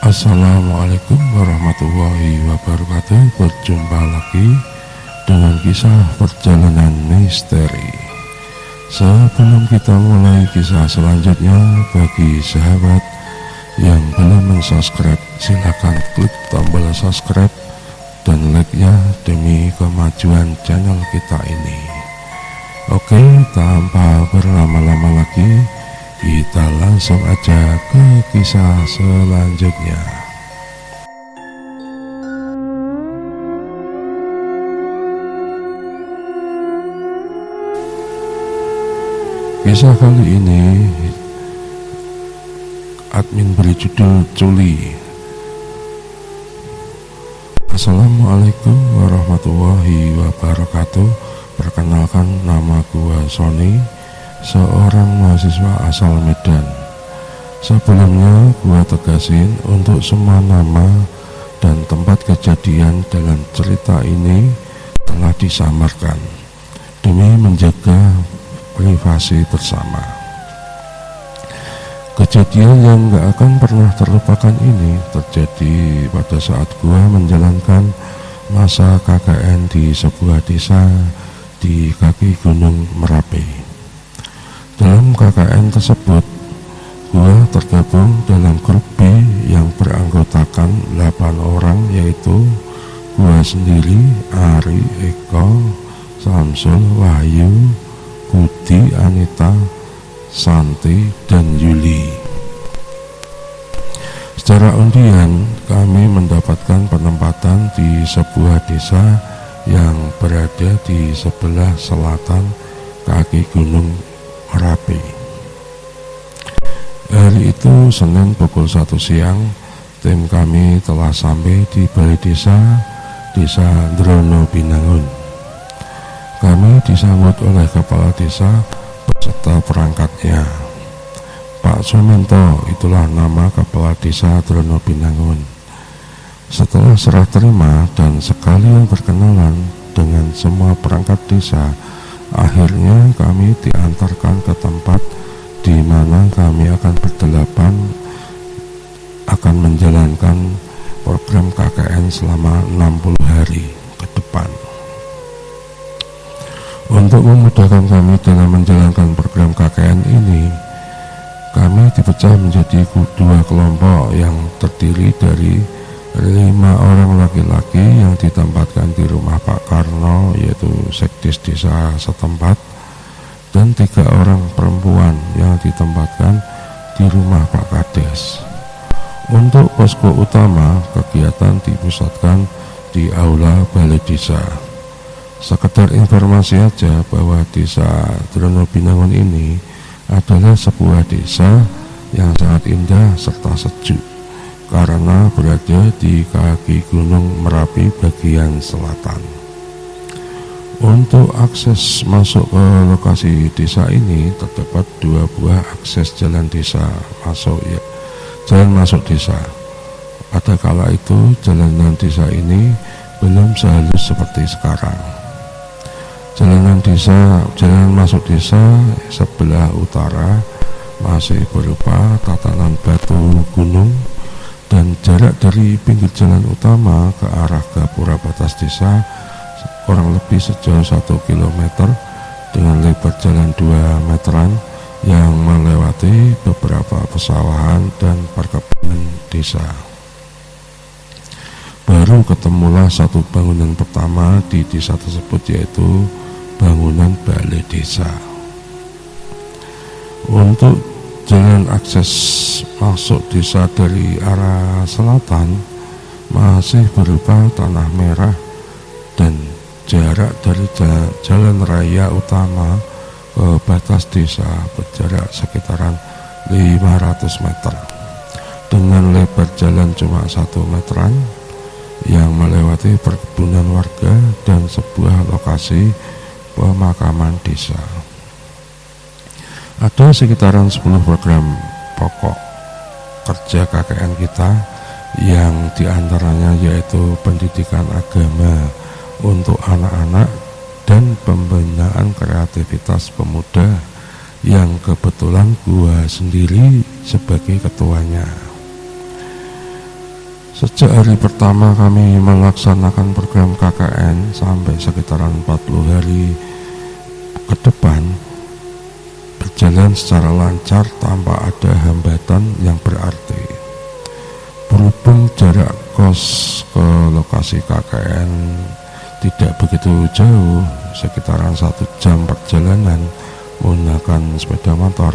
Assalamualaikum warahmatullahi wabarakatuh. Berjumpa lagi dengan kisah perjalanan misteri. Sebelum kita mulai kisah selanjutnya, bagi sahabat yang belum mensubscribe, silakan klik tombol subscribe dan like-nya demi kemajuan channel kita ini. Oke, tanpa berlama-lama lagi, kita langsung aja ke kisah selanjutnya. Kisah kali ini admin beri judul Culi. Assalamualaikum warahmatullahi wabarakatuh. Perkenalkan, nama gua Sony, seorang mahasiswa asal Medan. Sebelumnya gua tegasin untuk semua nama dan tempat kejadian dalam cerita ini telah disamarkan demi menjaga privasi bersama. Kejadian yang gak akan pernah terlupakan ini terjadi pada saat gua menjalankan masa KKN di sebuah desa di kaki Gunung Merapi. Dalam KKN tersebut, gua tergabung dalam grup B yang beranggotakan 8 orang, yaitu gua sendiri, Ari, Eko, Samsul, Wahyu, Budi, Anita, Santi, dan Yuli. Secara undian, kami mendapatkan penempatan di sebuah desa yang berada di sebelah selatan kaki Gunung Merapi. Hari itu Senin pukul 1 siang, tim kami telah sampai di balai desa Drono Binangun. Kami disambut oleh kepala desa beserta perangkatnya, Pak Sumento. Itulah nama kepala desa Drono Binangun. Setelah serah terima dan sekalian berkenalan dengan semua perangkat desa, akhirnya kami diantarkan ke tempat di mana kami akan berdelapan akan menjalankan program KKN selama 60 hari ke depan. Untuk memudahkan kami dalam menjalankan program KKN ini, kami dipecah menjadi 2 kelompok yang terdiri dari 5 orang laki-laki yang ditempatkan di rumah Pak Karno, yaitu sekdes desa setempat, dan 3 orang perempuan yang ditempatkan di rumah Pak Kades. Untuk posko utama, kegiatan dipusatkan di aula balai desa. Sekedar informasi aja bahwa desa Drono Binangun ini adalah sebuah desa yang sangat indah serta sejuk karena berada di kaki Gunung Merapi bagian selatan. Untuk akses masuk ke lokasi desa ini terdapat 2 buah akses jalan desa jalan masuk desa. Pada kala itu jalanan desa ini belum sehalus seperti sekarang. Jalan masuk desa sebelah utara masih berupa tatanan batu gunung, dan jarak dari pinggir jalan utama ke arah gapura batas desa kurang lebih sejauh 1 km dengan lebar jalan 2 meteran yang melewati beberapa pesawahan dan perkebunan desa. Baru ketemulah satu bangunan pertama di desa tersebut, yaitu bangunan balai desa. Untuk jalan akses masuk desa dari arah selatan masih berupa tanah merah, dan jarak dari jalan raya utama ke batas desa berjarak sekitaran 500 meter dengan lebar jalan cuma 1 meteran yang melewati perkebunan warga dan sebuah lokasi pemakaman desa. Ada sekitaran 10 program pokok kerja KKN kita, yang diantaranya yaitu pendidikan agama untuk anak-anak dan pembinaan kreativitas pemuda yang kebetulan gua sendiri sebagai ketuanya. Sejak hari pertama kami melaksanakan program KKN sampai sekitaran 40 hari ke depan berjalan secara lancar tanpa ada hambatan yang berarti. Berhubung jarak kos ke lokasi KKN tidak begitu jauh, sekitaran 1 jam perjalanan menggunakan sepeda motor,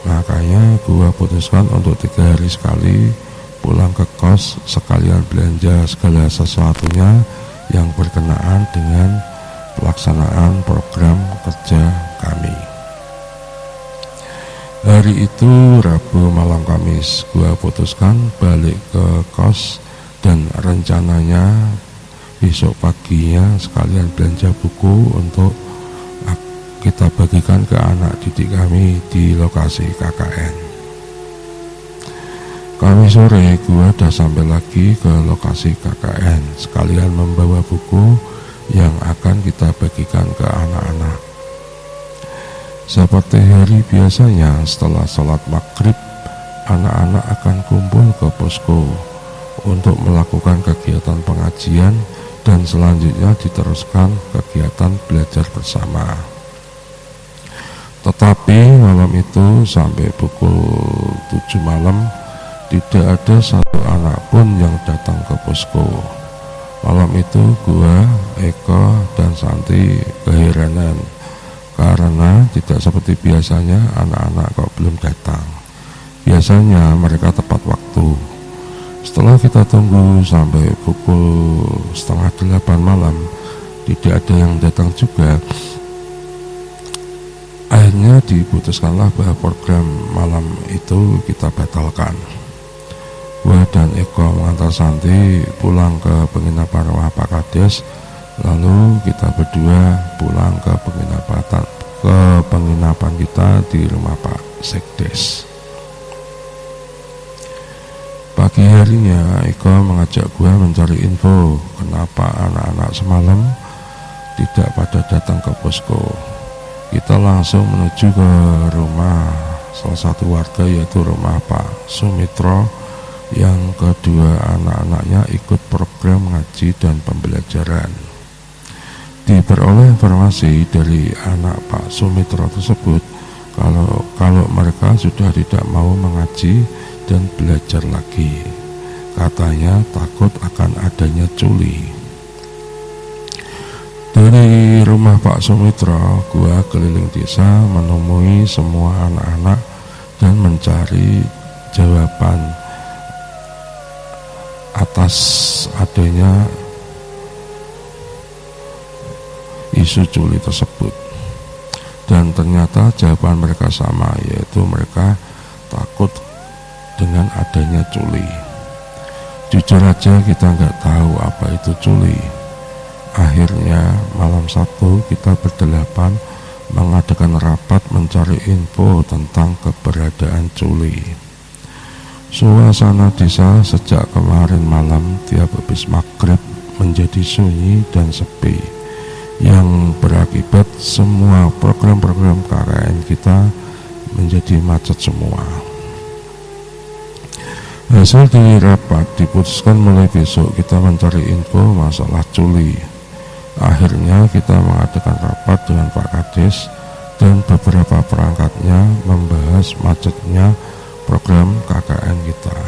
makanya gua putuskan untuk 3 hari sekali pulang ke kos sekalian belanja segala sesuatunya yang berkenaan dengan pelaksanaan program kerja kami. Hari itu Rabu malam Kamis, gua putuskan balik ke kos dan rencananya besok paginya sekalian belanja buku untuk kita bagikan ke anak didik kami di lokasi KKN. Kami sore gua udah sampai lagi ke lokasi KKN sekalian membawa buku yang akan kita bagikan ke anak-anak. Seperti hari biasanya setelah sholat maghrib, anak-anak akan kumpul ke posko untuk melakukan kegiatan pengajian dan selanjutnya diteruskan kegiatan belajar bersama. Tetapi malam itu sampai pukul 7 malam tidak ada satu anak pun yang datang ke posko. Malam itu gua, Eko, dan Santi keheranan karena tidak seperti biasanya anak-anak kok belum datang. Biasanya mereka tepat waktu. Setelah kita tunggu sampai pukul 7:30 malam tidak ada yang datang juga, akhirnya diputuskanlah bahwa program malam itu kita batalkan. Gua dan Eko mengantar Santi pulang ke penginapan rumah Pak Kades, lalu kita berdua pulang ke penginapan kita di rumah Pak Sekdes. Pagi harinya Eko mengajak gua mencari info kenapa anak-anak semalam tidak pada datang ke posko. Kita langsung menuju ke rumah salah satu warga, yaitu rumah Pak Sumitro, yang kedua anak-anaknya ikut program ngaji dan pembelajaran. Diperoleh informasi dari anak Pak Sumitro tersebut kalau mereka sudah tidak mau mengaji dan belajar lagi. Katanya takut akan adanya culi. Dari rumah Pak Sumitro, gua keliling desa menemui semua anak-anak dan mencari jawaban atas adanya isu culi tersebut. Dan ternyata jawaban mereka sama, yaitu mereka takut dengan adanya culi. Jujur aja kita nggak tahu apa itu culi. Akhirnya malam Sabtu kita berdelapan mengadakan rapat mencari info tentang keberadaan culi. Suasana desa sejak kemarin malam tiap habis maghrib menjadi sunyi dan sepi, yang berakibat semua program-program KKN kita menjadi macet semua. Hasil dari rapat diputuskan mulai besok kita mencari info masalah culi. Akhirnya kita mengadakan rapat dengan Pak Kades dan beberapa perangkatnya membahas macetnya program KKN kita.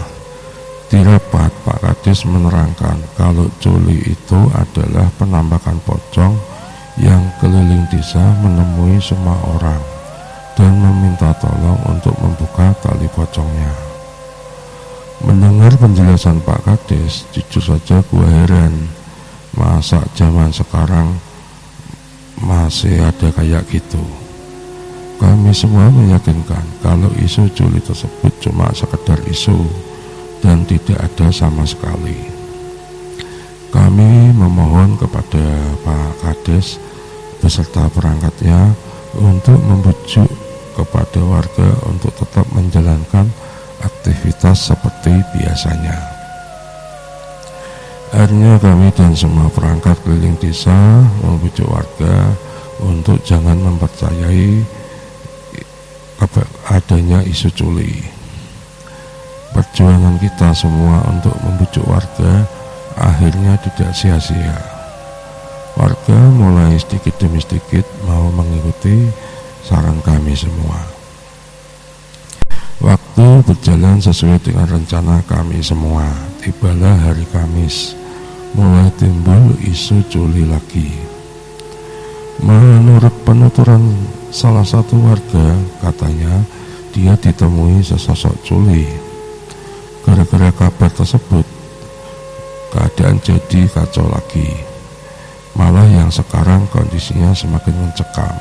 Di rapat, Pak Kades menerangkan kalau culi itu adalah penampakan pocong yang keliling desa menemui semua orang dan meminta tolong untuk membuka tali pocongnya. Mendengar penjelasan Pak Kades, jujur saja gua heran, masa zaman sekarang masih ada kayak gitu. Kami semua meyakinkan kalau isu culi tersebut cuma sekedar isu dan tidak ada sama sekali. Kami memohon kepada Pak Kades beserta perangkatnya untuk membujuk kepada warga untuk tetap menjalankan aktivitas seperti biasanya. Akhirnya kami dan semua perangkat keliling desa membujuk warga untuk jangan mempercayai adanya isu culi. Perjuangan kita semua untuk membujuk warga akhirnya tidak sia-sia. Warga mulai sedikit demi sedikit mau mengikuti saran kami semua. Waktu berjalan sesuai dengan rencana kami semua. Tibalah hari Kamis, mulai timbul isu culi lagi. Menurut penuturan salah satu warga, katanya dia ditemui sesosok culi. Gara-gara kabar tersebut, keadaan jadi kacau lagi. Malah yang sekarang kondisinya semakin mencekam.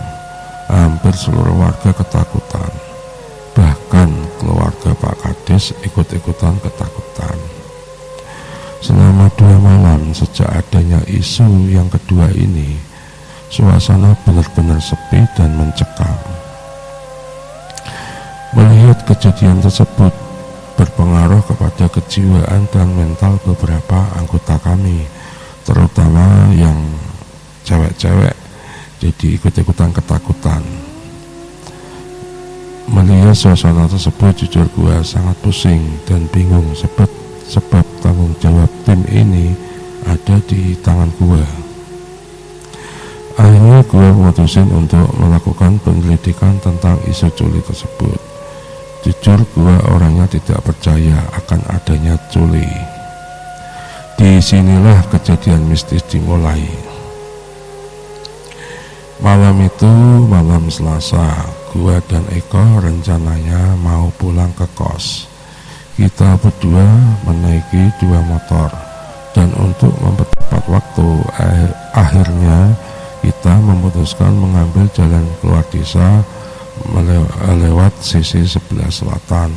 Hampir seluruh warga ketakutan. Bahkan keluarga Pak Kades ikut-ikutan ketakutan. Selama 2 malam sejak adanya isu yang kedua ini, suasana benar-benar sepi dan mencekam. Melihat kejadian tersebut berpengaruh kepada kejiwaan dan mental beberapa anggota kami, terutama yang cewek-cewek, jadi ikut-ikutan ketakutan. Melihat suasana tersebut, jujur gua sangat pusing dan bingung sebab tanggung jawab tim ini ada di tangan gua. Akhirnya gua memutusin untuk melakukan penyelidikan tentang isu culi tersebut. Jujur gua orangnya tidak percaya akan adanya culi. Disinilah kejadian mistis dimulai. Malam itu, malam Selasa, gua dan Eko rencananya mau pulang ke kos. Kita berdua menaiki 2 motor, dan untuk mempercepat waktu, akhirnya kita memutuskan mengambil jalan keluar desa lewat sisi sebelah selatan,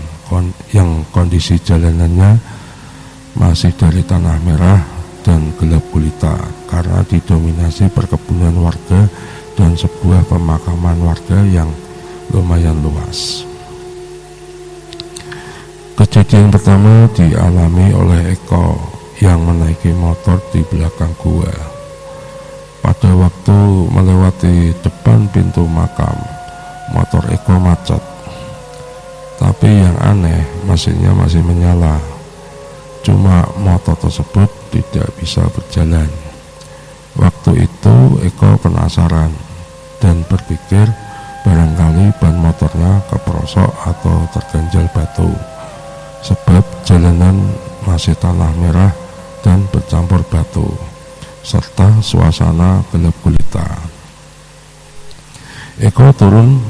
yang kondisi jalanannya masih dari tanah merah dan gelap gulita karena didominasi perkebunan warga dan sebuah pemakaman warga yang lumayan luas. Kejadian pertama dialami oleh Eko yang menaiki motor di belakang gua. Pada waktu melewati depan pintu makam, motor Eko macet. Tapi yang aneh, mesinnya masih menyala. Cuma motor tersebut tidak bisa berjalan. Waktu itu Eko penasaran dan berpikir barangkali ban motornya keperosok atau terganjal batu, sebab jalanan masih tanah merah dan bercampur batu, serta suasana gelap gulita. Eko turun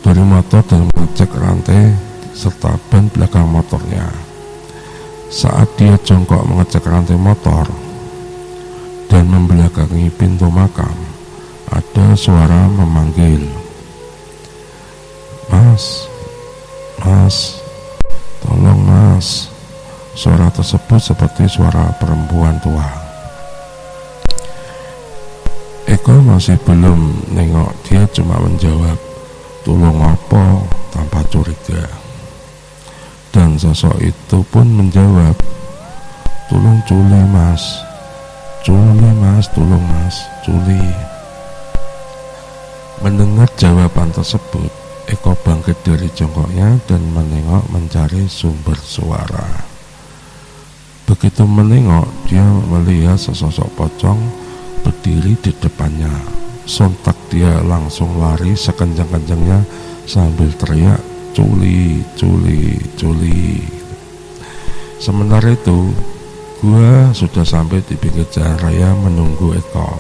dari motor dan mengecek rantai serta ban belakang motornya. Saat dia jongkok mengecek rantai motor dan membelakangi pintu makam, ada suara memanggil, "Mas, mas, tolong mas." Suara tersebut seperti suara perempuan tua. Eko masih belum nengok, dia cuma menjawab, "Tolong apa?" tanpa curiga. Dan sosok itu pun menjawab, "Tolong culi mas, culi mas, tolong mas, culi." Mendengar jawaban tersebut, Eko bangkit dari jongkoknya dan menengok mencari sumber suara. Begitu menengok, dia melihat sesosok pocong berdiri di depannya. Sontak dia langsung lari sekencang-kencangnya sambil teriak, "Culi, culi, culi." Sementara itu, gua sudah sampai di pinggir jalan raya menunggu Eko.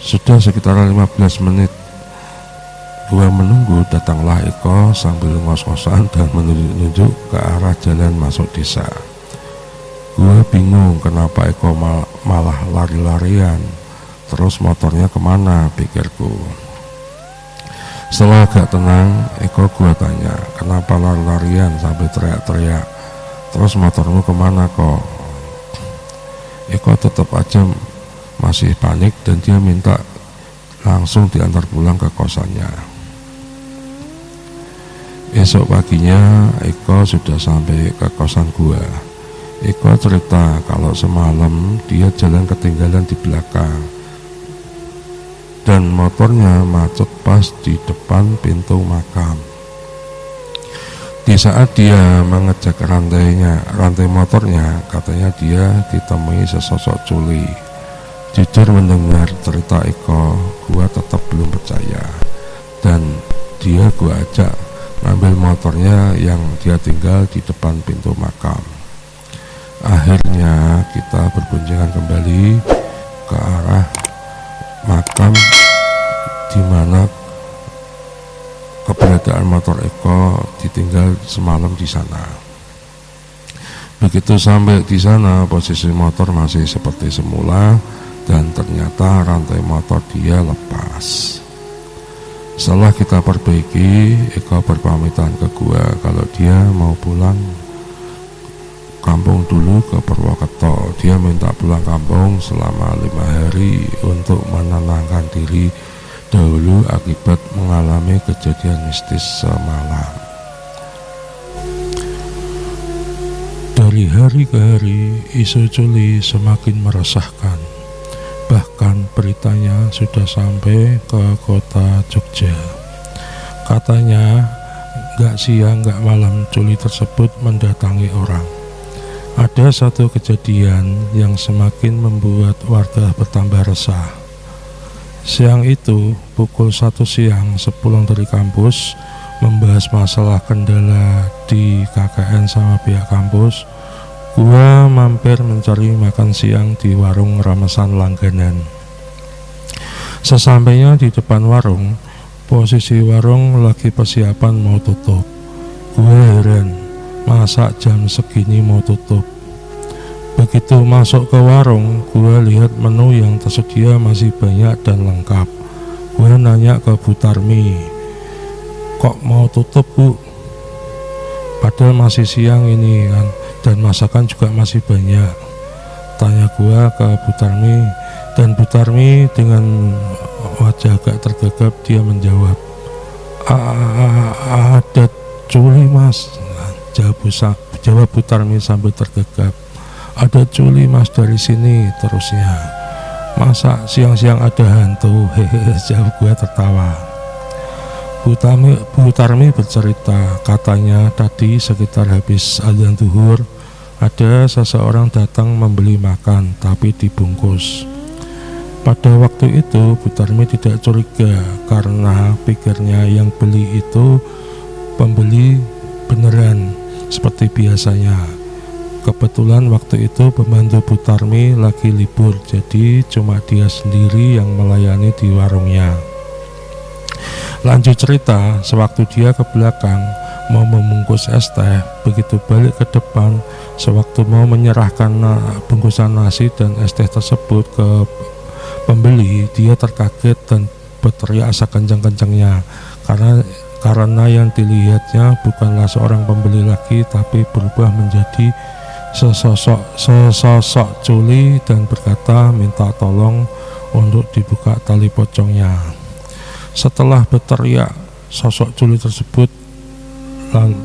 Sudah sekitar 15 menit gua menunggu, datanglah Eko sambil ngos-ngosan dan menunjuk ke arah jalan masuk desa. Gua bingung kenapa Eko malah lari-larian, terus motornya kemana, pikirku. Setelah agak tenang, Eko gua tanya, "Kenapa lari-larian sampai teriak-teriak? Terus motormu kemana kok?" Eko tetap aja masih panik dan dia minta langsung diantar pulang ke kosannya. Esok paginya Eko sudah sampai ke kosan gua. Eko cerita kalau semalam dia jalan ketinggalan di belakang dan motornya macet pas di depan pintu makam. Di saat dia mengecek rantai motornya, katanya dia ditemui sesosok culi. Jujur mendengar cerita Eko, gua tetap belum percaya. Dan dia gua ajak ngambil motornya yang dia tinggal di depan pintu makam. Akhirnya kita berboncengan kembali ke arah makam di mana keberadaan motor Eko ditinggal semalam di sana. Begitu sampai di sana, posisi motor masih seperti semula dan ternyata rantai motor dia lepas. Setelah kita perbaiki, Eko berpamitan ke gua kalau dia mau pulang kampung dulu ke Purwokerto. Dia minta pulang kampung selama 5 hari untuk menenangkan diri dahulu akibat mengalami kejadian mistis semalam. Dari hari ke hari, isu culi semakin meresahkan. Bahkan beritanya sudah sampai ke kota Jogja. Katanya gak siang gak malam culi tersebut mendatangi orang. Ada satu kejadian yang semakin membuat warga bertambah resah. Siang itu, pukul 1 siang sepulang dari kampus, membahas masalah kendala di KKN sama pihak kampus, gua mampir mencari makan siang di warung ramesan langganan. Sesampainya di depan warung, posisi warung lagi persiapan mau tutup. Gua heran, masa jam segini mau tutup? Begitu masuk ke warung, gue lihat menu yang tersedia masih banyak dan lengkap. Gue nanya ke Bu Tarmi, kok mau tutup Bu? Padahal masih siang ini kan, dan masakan juga masih banyak. Tanya gue ke Bu Tarmi, dan Bu Tarmi dengan wajah agak tergagap dia menjawab, ada culi Mas. Jawab Bu Tarmi sambil tergagap. Ada culi Mas dari sini, terusnya. Masa siang-siang ada hantu? Hehehe, jawab gue tertawa. Bu Tarmi bercerita, katanya tadi sekitar habis azan zuhur ada seseorang datang membeli makan tapi dibungkus. Pada waktu itu Bu Tarmi tidak curiga karena pikirnya yang beli itu pembeli beneran seperti biasanya. Kebetulan waktu itu pembantu Bu Tarmi lagi libur, jadi cuma dia sendiri yang melayani di warungnya. Lanjut cerita, sewaktu dia ke belakang mau membungkus es teh, begitu balik ke depan, sewaktu mau menyerahkan bungkusan nasi dan es teh tersebut ke pembeli, dia terkaget dan berteriak sekencang-kencangnya karena yang dilihatnya bukanlah seorang pembeli lagi, tapi berubah menjadi sesosok culi dan berkata minta tolong untuk dibuka tali pocongnya. Setelah berteriak, sosok culi tersebut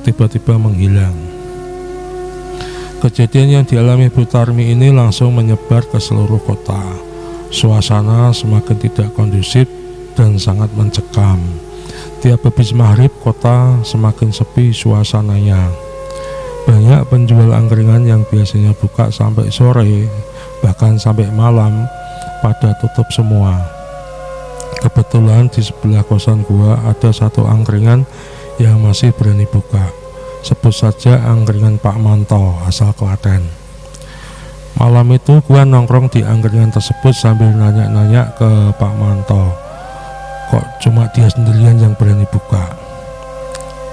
tiba-tiba menghilang. Kejadian yang dialami Bu Tarmi ini langsung menyebar ke seluruh kota. Suasana semakin tidak kondusif dan sangat mencekam. Tiap habis maghrib kota semakin sepi suasananya. Banyak penjual angkringan yang biasanya buka sampai sore, bahkan sampai malam, pada tutup semua. Kebetulan di sebelah kosan gua ada satu angkringan yang masih berani buka. Sebut saja angkringan Pak Manto asal Klaten. Malam itu gua nongkrong di angkringan tersebut sambil nanya-nanya ke Pak Manto, kok cuma dia sendirian yang berani buka?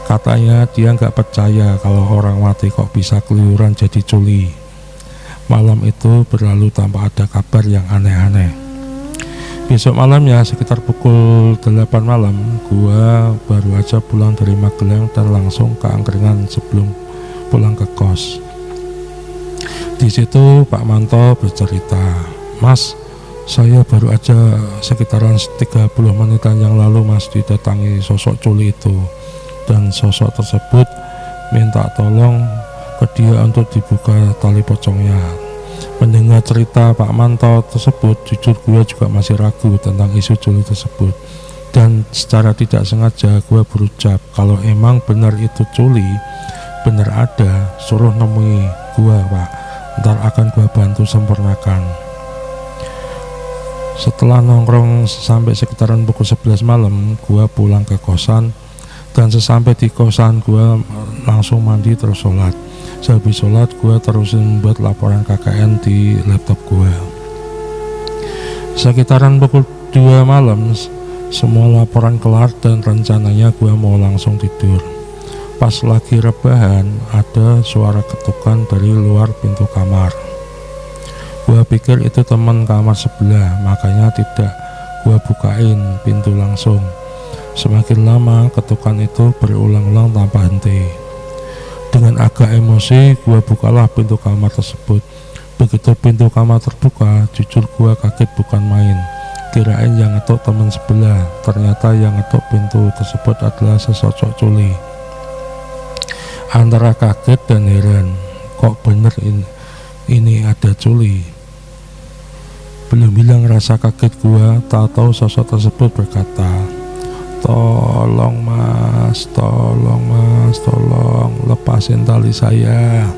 Katanya dia nggak percaya kalau orang mati kok bisa keluyuran jadi culi. Malam itu berlalu tanpa ada kabar yang aneh-aneh. Besok malamnya sekitar pukul 8 malam, gua baru aja pulang dari Magelang dan langsung ke angkringan sebelum pulang ke kos. Di situ Pak Manto bercerita, Mas, saya baru aja sekitaran 30 menitan yang lalu Mas didatangi sosok culi itu. Dan sosok tersebut minta tolong ke dia untuk dibuka tali pocongnya. Mendengar cerita Pak Manto tersebut, jujur gue juga masih ragu tentang isu culi tersebut. Dan secara tidak sengaja gue berucap, kalau emang benar itu culi, benar ada, suruh nemui gue pak, ntar akan gue bantu sempurnakan. Setelah nongkrong sampai sekitaran pukul 11 malam, gue pulang ke kosan. Dan sesampai di kosan gue langsung mandi terus sholat. Sehabis sholat gue terusin buat laporan KKN di laptop gue. Sekitaran pukul 2 malam semua laporan kelar dan rencananya gue mau langsung tidur. Pas lagi rebahan ada suara ketukan dari luar pintu kamar. Gue pikir itu teman kamar sebelah, makanya tidak gue bukain pintu langsung. Semakin lama ketukan itu berulang-ulang tanpa henti. Dengan agak emosi gue bukalah pintu kamar tersebut. Begitu pintu kamar terbuka, jujur gue kaget bukan main. Kirain yang ngetuk teman sebelah, ternyata yang ngetuk pintu tersebut adalah sesosok culi. Antara kaget dan heran, kok bener ini ada culi. Belum bilang rasa kaget gua, tahu sosok tersebut berkata, tolong mas, tolong lepasin tali saya.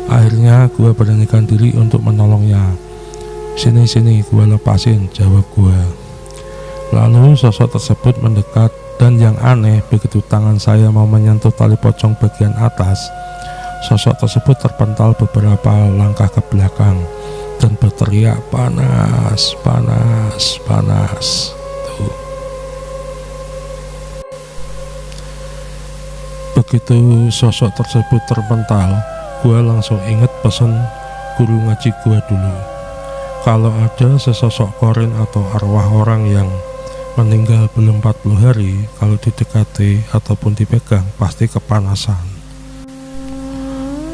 Akhirnya gua beranikan diri untuk menolongnya. Sini gua lepasin, jawab gua. Lalu sosok tersebut mendekat dan yang aneh, begitu tangan saya mau menyentuh tali pocong bagian atas, sosok tersebut terpental beberapa langkah ke belakang dan berteriak panas. Tuh. Begitu sosok tersebut terpental, gue langsung inget pesan guru ngaji gue dulu. Kalau ada sesosok korin atau arwah orang yang meninggal belum 40 hari, kalau didekati ataupun dipegang pasti kepanasan.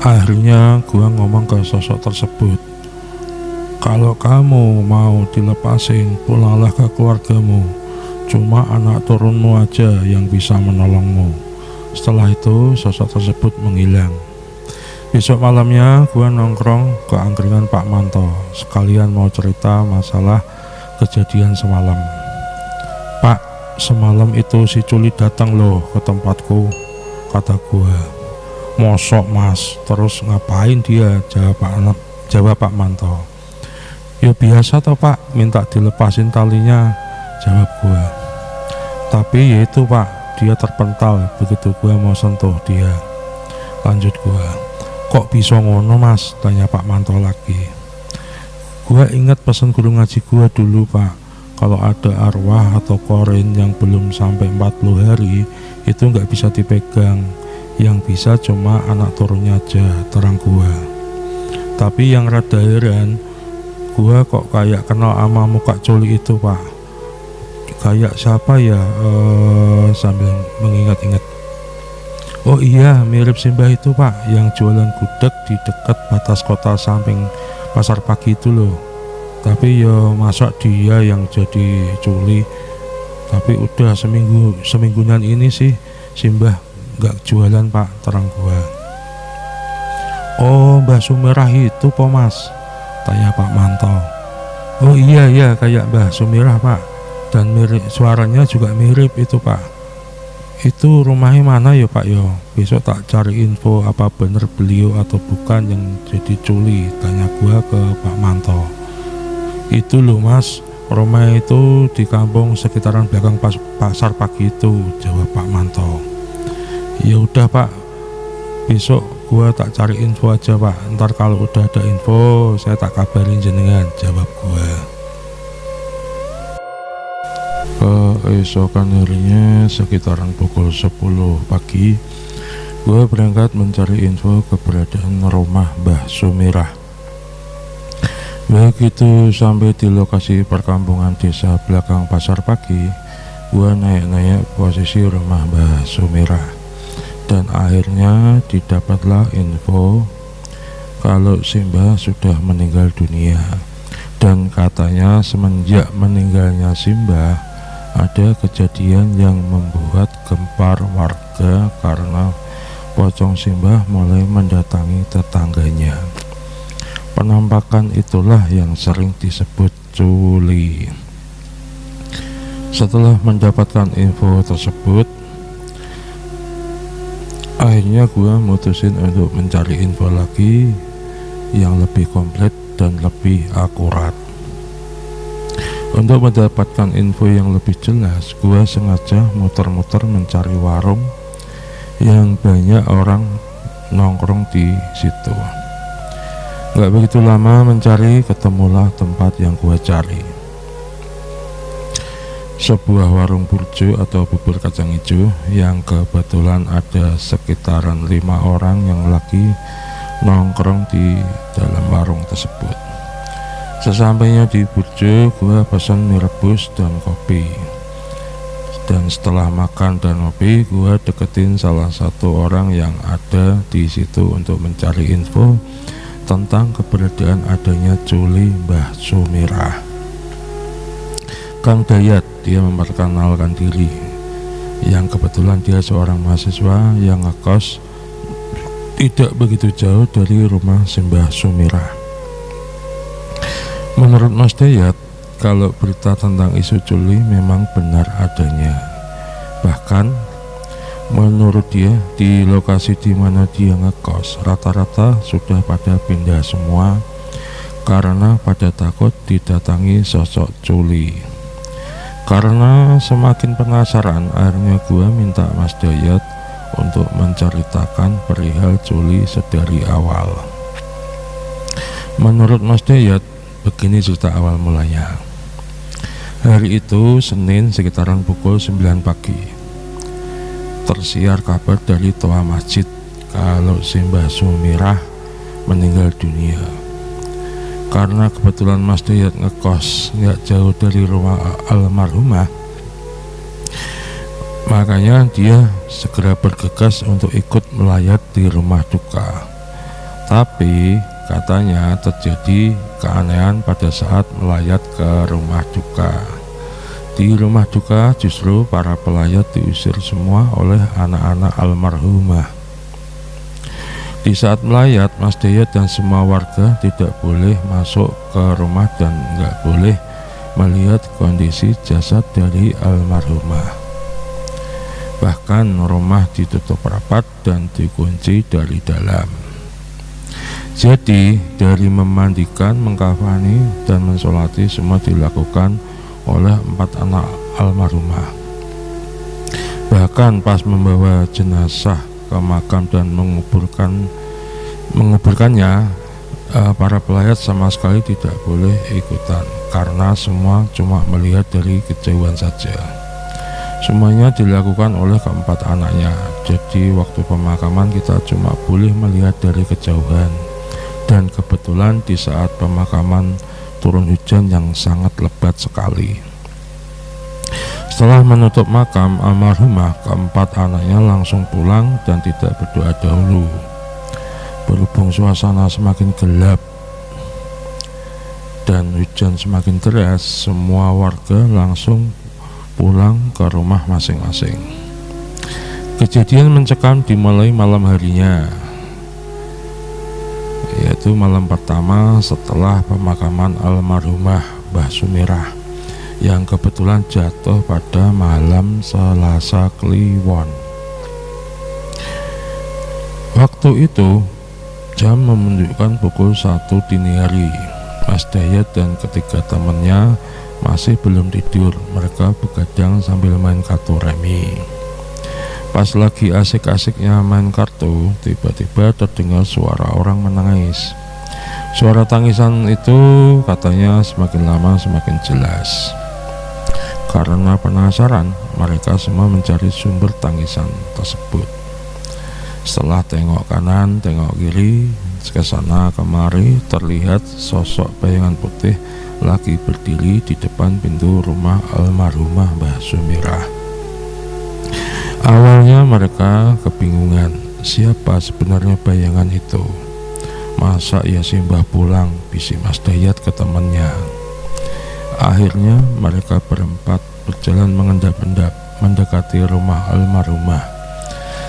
Akhirnya gue ngomong ke sosok tersebut, kalau kamu mau dilepasin, pulanglah ke keluargamu. Cuma anak turunmu aja yang bisa menolongmu. Setelah itu sosok tersebut menghilang. Besok malamnya gue nongkrong ke angkringan Pak Manto. Sekalian mau cerita masalah kejadian semalam. Pak, semalam itu si Culi datang loh ke tempatku, kata gue. Mosok mas, terus ngapain dia, jawab Pak Manto. Ya biasa toh pak, minta dilepasin talinya, jawab gue. Tapi ya itu pak, dia terpental begitu gue mau sentuh dia. Lanjut gue, kok bisa ngono mas, tanya Pak Manto lagi. Gue ingat pesan guru ngaji gue dulu pak, kalau ada arwah atau korin yang belum sampai 40 hari itu nggak bisa dipegang, yang bisa cuma anak turunnya aja, terang gue. Tapi yang rada heran, gue kok kayak kenal sama muka Culi itu pak. Kayak siapa ya, sambil mengingat-ingat. Oh iya, mirip Simbah itu pak, yang jualan gudeg di dekat batas kota samping pasar pagi itu loh. Tapi ya masa dia yang jadi Culi. Tapi udah semingguan ini sih Simbah gak jualan pak, terang gua. Oh Mbah Sumirah itu po mas, tanya Pak Manto. Oh iya kayak Mbah Sumirah pak, dan mirip, suaranya juga mirip itu pak. Itu rumahnya mana ya pak yo? Besok tak cari info apa bener beliau atau bukan yang jadi Culi, tanya gua ke Pak Manto. Itu loh mas, rumah itu di kampung sekitaran belakang pasar pagi itu, jawab Pak Manto. Ya udah pak, besok gua tak cari info aja pak, ntar kalau udah ada info saya tak kabarin jenengan, jawab gua. Keesokan harinya sekitaran pukul 10 pagi, gue berangkat mencari info keberadaan rumah Mbah Sumirah. Begitu sampai di lokasi perkampungan desa belakang pasar pagi, gue naik posisi rumah Mbah Sumirah. Dan akhirnya didapatlah info kalau Simbah sudah meninggal dunia. Dan katanya semenjak meninggalnya Simbah, ada kejadian yang membuat gempar warga karena pocong Simbah mulai mendatangi tetangganya. Penampakan itulah yang sering disebut Culi. Setelah mendapatkan info tersebut, akhirnya gue mutusin untuk mencari info lagi yang lebih komplit dan lebih akurat. Untuk mendapatkan info yang lebih jelas, gue sengaja muter-muter mencari warung yang banyak orang nongkrong di situ. Gak begitu lama mencari, ketemulah tempat yang gue cari. Sebuah warung burjo atau bubur kacang hijau yang kebetulan ada sekitaran 5 orang yang lagi nongkrong di dalam warung tersebut. Sesampainya di burjo, gue pesan mie rebus dan kopi. Dan setelah makan dan kopi, gue deketin salah satu orang yang ada di situ untuk mencari info tentang keberadaan adanya culi Mbah Sumirah. Kang Dayat, dia memperkenalkan diri, yang kebetulan dia seorang mahasiswa yang ngekos tidak begitu jauh dari rumah Mbah Sumirah. Menurut Mas Dayat, kalau berita tentang isu culi memang benar adanya. Bahkan menurut dia, di lokasi di mana dia ngekos, rata-rata sudah pada pindah semua karena pada takut didatangi sosok culi. Karena semakin penasaran, akhirnya gue minta Mas Dayat untuk menceritakan perihal culi sedari awal. Menurut Mas Dayat, begini cerita awal mulanya. Hari itu Senin sekitaran pukul 9 pagi, tersiar kabar dari toa masjid kalau Mbah Sumirah meninggal dunia. Karena kebetulan Mas Dayat ngekos nggak jauh dari rumah almarhumah, makanya dia segera bergegas untuk ikut melayat di rumah duka. Tapi katanya terjadi keanehan pada saat melayat ke rumah duka. Di rumah duka justru para pelayat diusir semua oleh anak-anak almarhumah. Di saat melayat, Mas Dayat dan semua warga tidak boleh masuk ke rumah dan nggak boleh melihat kondisi jasad dari almarhumah. Bahkan rumah ditutup rapat dan dikunci dari dalam. Jadi dari memandikan, mengkafani, dan mensolati semua dilakukan oleh 4 anak almarhumah. Bahkan pas membawa jenazah ke makam dan menguburkannya, para pelayat sama sekali tidak boleh ikutan karena semua cuma melihat dari kejauhan saja. Semuanya dilakukan oleh keempat anaknya. Jadi waktu pemakaman kita cuma boleh melihat dari kejauhan. Dan kebetulan di saat pemakaman turun hujan yang sangat lebat sekali. Setelah menutup makam almarhumah, keempat anaknya langsung pulang dan tidak berdoa dahulu. Berhubung suasana semakin gelap dan hujan semakin deras, semua warga langsung pulang ke rumah masing-masing. Kejadian mencekam dimulai malam harinya, yaitu malam pertama setelah pemakaman almarhumah Mbah Sumirah, yang kebetulan jatuh pada malam Selasa Kliwon. Waktu itu jam menunjukkan pukul 1 dini hari. Mas Dayat dan ketiga temannya masih belum tidur. Mereka begadang sambil main kartu remi. Pas lagi asik-asiknya main kartu, tiba-tiba terdengar suara orang menangis. Suara tangisan itu katanya semakin lama semakin jelas. Karena penasaran, mereka semua mencari sumber tangisan tersebut. Setelah tengok kanan, tengok kiri, kesana kemari, terlihat sosok bayangan putih lagi berdiri di depan pintu rumah almarhumah Mbah Sumirah. Awalnya mereka kebingungan, siapa sebenarnya bayangan itu? Masa ya si Mbah pulang, bisi Mas Dayat ke temannya. Akhirnya mereka berempat berjalan mengendap-endap mendekati rumah almarhumah.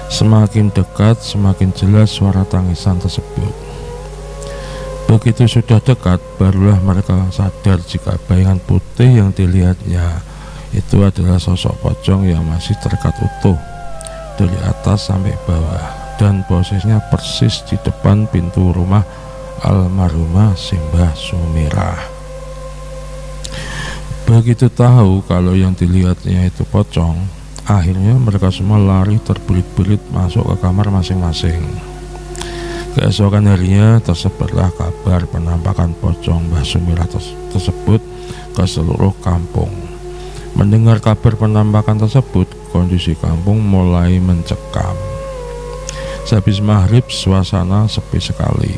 Semakin dekat, semakin jelas suara tangisan tersebut. Begitu sudah dekat, barulah mereka sadar jika bayangan putih yang dilihatnya Itu adalah sosok pocong yang masih terikat utuh dari atas sampai bawah, dan posisinya persis di depan pintu rumah almarhumah Simbah Sumirah. Begitu tahu kalau yang dilihatnya itu pocong, akhirnya mereka semua lari terbelit-belit masuk ke kamar masing-masing. Keesokan harinya tersebarlah kabar penampakan pocong Mbah Sumirah tersebut ke seluruh kampung. Mendengar kabar penampakan tersebut, kondisi kampung mulai mencekam. Sehabis maghrib, suasana sepi sekali.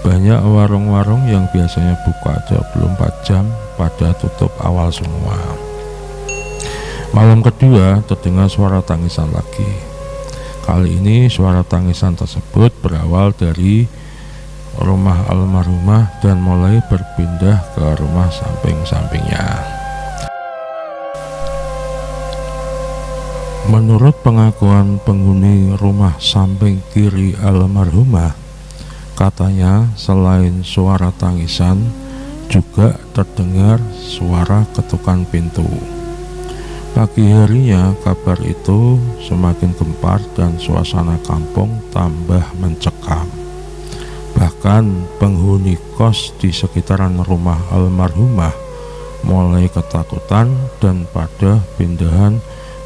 Banyak warung-warung yang biasanya buka 24 jam pada tutup awal semua. Malam kedua terdengar suara tangisan lagi. Kali ini suara tangisan tersebut berawal dari rumah almarhumah dan mulai berpindah ke rumah samping-sampingnya. Menurut pengakuan penghuni rumah samping kiri almarhumah, katanya selain suara tangisan juga terdengar suara ketukan pintu. Pagi harinya kabar itu semakin gempar dan suasana kampung tambah mencekam. Bahkan penghuni kos di sekitaran rumah almarhumah mulai ketakutan dan pada pindahan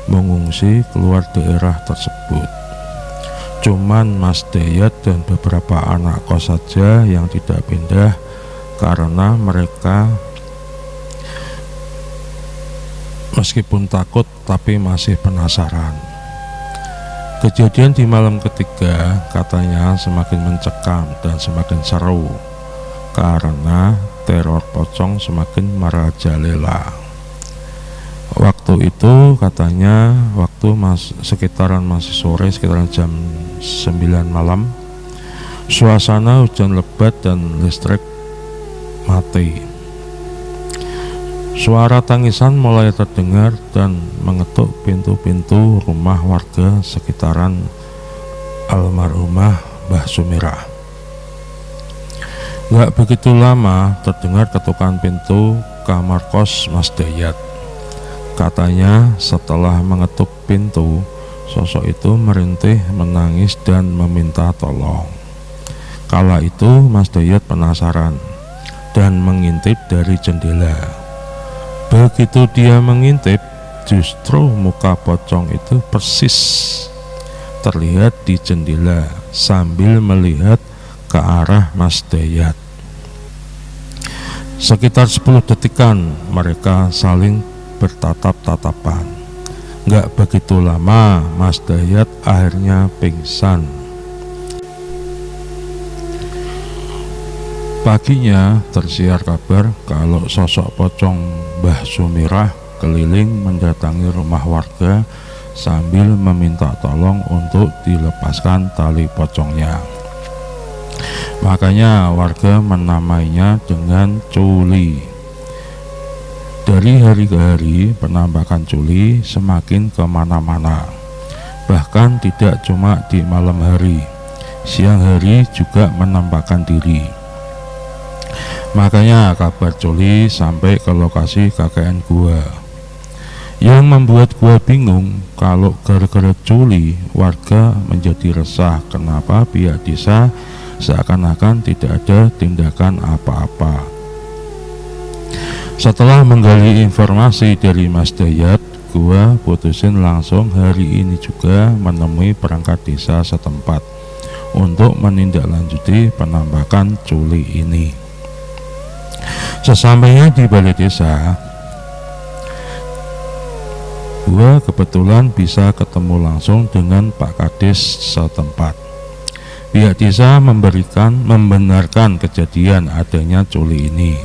mengungsi keluar daerah tersebut. Cuman Mas Dayat dan beberapa anak kos saja yang tidak pindah karena mereka meskipun takut tapi masih penasaran. Kejadian di malam ketiga katanya semakin mencekam dan semakin seru karena teror pocong semakin merajalela. Waktu itu katanya sekitaran masih sore, sekitaran jam 9 malam, suasana hujan lebat dan listrik mati. Suara tangisan mulai terdengar dan mengetuk pintu-pintu rumah warga sekitaran almarhumah Mbah Sumirah. Gak begitu lama terdengar ketukan pintu kamar kos Mas Dayat. Katanya setelah mengetuk pintu, sosok itu merintih, menangis dan meminta tolong. Kala itu Mas Dayat penasaran dan mengintip dari jendela. Begitu dia mengintip, justru muka pocong itu persis terlihat di jendela sambil melihat ke arah Mas Dayat. Sekitar 10 detikan mereka saling bertatap-tatapan. Gak begitu lama Mas Dayat akhirnya pingsan. Paginya tersiar kabar kalau sosok pocong Mbah Sumirah keliling mendatangi rumah warga sambil meminta tolong untuk dilepaskan tali pocongnya. Makanya warga menamainya dengan Culi. Dari hari ke hari penampakan Culi semakin kemana-mana. Bahkan tidak cuma di malam hari, siang hari juga menampakkan diri. Makanya kabar Culi sampai ke lokasi KKN gua. Yang membuat gua bingung kalau gara-gara Culi warga menjadi resah kenapa pihak desa seakan-akan tidak ada tindakan apa-apa. Setelah menggali informasi dari Mas Dayat, gua putusin langsung hari ini juga menemui perangkat desa setempat untuk menindaklanjuti penampakan Culi ini. Sesampainya di balai desa, gua kebetulan bisa ketemu langsung dengan Pak Kades setempat. Pihak desa membenarkan kejadian adanya Culi ini.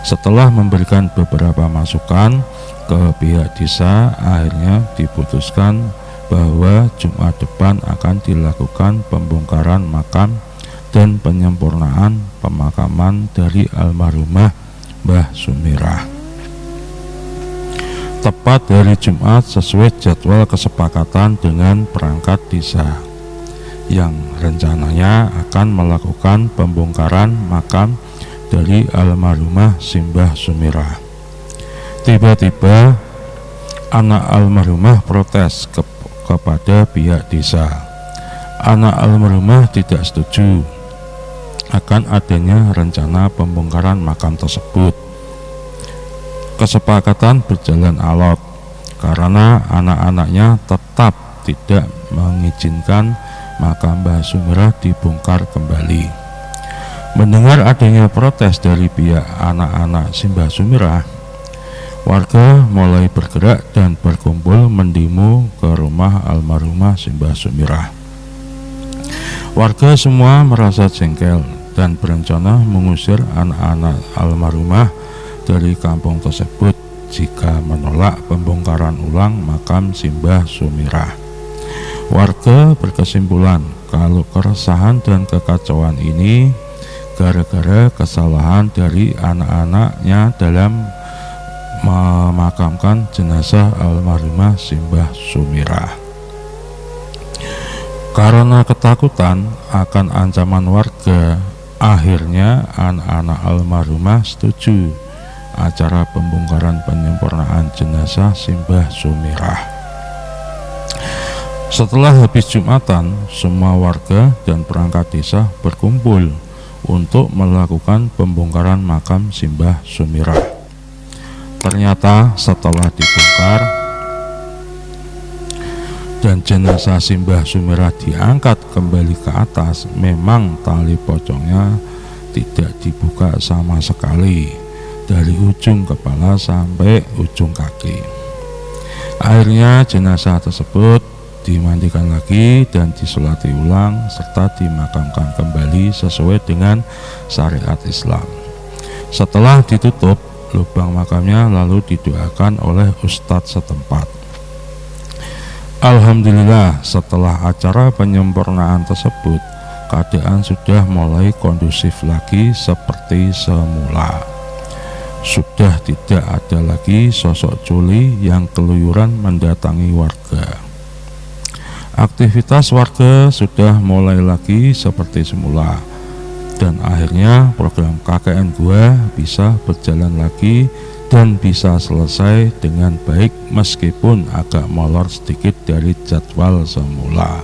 Setelah memberikan beberapa masukan ke pihak desa, akhirnya diputuskan bahwa Jumat depan akan dilakukan pembongkaran makam dan penyempurnaan pemakaman dari almarhumah Mbah Sumirah. Tepat hari Jumat sesuai jadwal kesepakatan dengan perangkat desa yang rencananya akan melakukan pembongkaran makam dari almarhumah Simbah Sumirah. Tiba-tiba Anak almarhumah protes kepada pihak desa. Anak almarhumah tidak setuju akan adanya rencana pembongkaran makam tersebut. Kesepakatan berjalan alot karena anak-anaknya tetap tidak mengizinkan makam Mbah Sumirah dibongkar kembali. Mendengar adanya protes dari pihak anak-anak Simbah Sumirah, warga mulai bergerak dan berkumpul mendemo ke rumah almarhumah Simbah Sumirah. Warga semua merasa jengkel dan berencana mengusir anak-anak almarhumah dari kampung tersebut jika menolak pembongkaran ulang makam Simbah Sumirah. Warga berkesimpulan kalau keresahan dan kekacauan ini gara-gara kesalahan dari anak-anaknya dalam memakamkan jenazah almarhumah Simbah Sumirah. Karena ketakutan akan ancaman warga, akhirnya anak-anak almarhumah setuju acara pembongkaran penyempurnaan jenazah Simbah Sumirah. Setelah habis Jumatan, semua warga dan perangkat desa berkumpul untuk melakukan pembongkaran makam Simbah Sumirah. Ternyata setelah dibongkar dan jenazah Simbah Sumirah diangkat kembali ke atas, memang tali pocongnya tidak dibuka sama sekali dari ujung kepala sampai ujung kaki. Akhirnya jenazah tersebut dimandikan lagi dan disolati ulang serta dimakamkan kembali sesuai dengan syariat Islam. Setelah ditutup lubang makamnya lalu didoakan oleh ustadz setempat. Alhamdulillah, setelah acara penyempurnaan tersebut, keadaan sudah mulai kondusif lagi seperti semula. Sudah tidak ada lagi sosok culi yang keluyuran mendatangi warga. Aktivitas warga sudah mulai lagi seperti semula, dan akhirnya program KKN Gua bisa berjalan lagi dan bisa selesai dengan baik meskipun agak molor sedikit dari jadwal semula.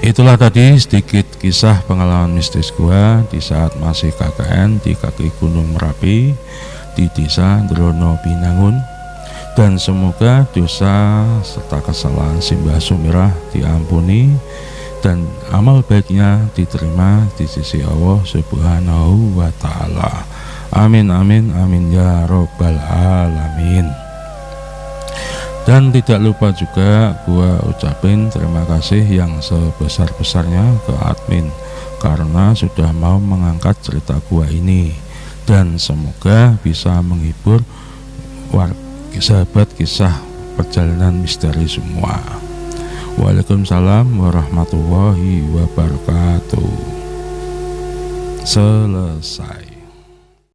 Itulah tadi sedikit kisah pengalaman mistis gua di saat masih KKN di kaki Gunung Merapi di desa Drono Binangun. Dan semoga dosa serta kesalahan Simbah Sumirah diampuni dan amal baiknya diterima di sisi Allah Subhanahu wa Ta'ala. Amin amin amin ya robbal alamin. Dan tidak lupa juga gua ucapin terima kasih yang sebesar-besarnya ke admin karena sudah mau mengangkat cerita gua ini, dan semoga bisa menghibur sahabat kisah perjalanan misteri semua. Waalaikumsalam warahmatullahi wabarakatuh. Selesai.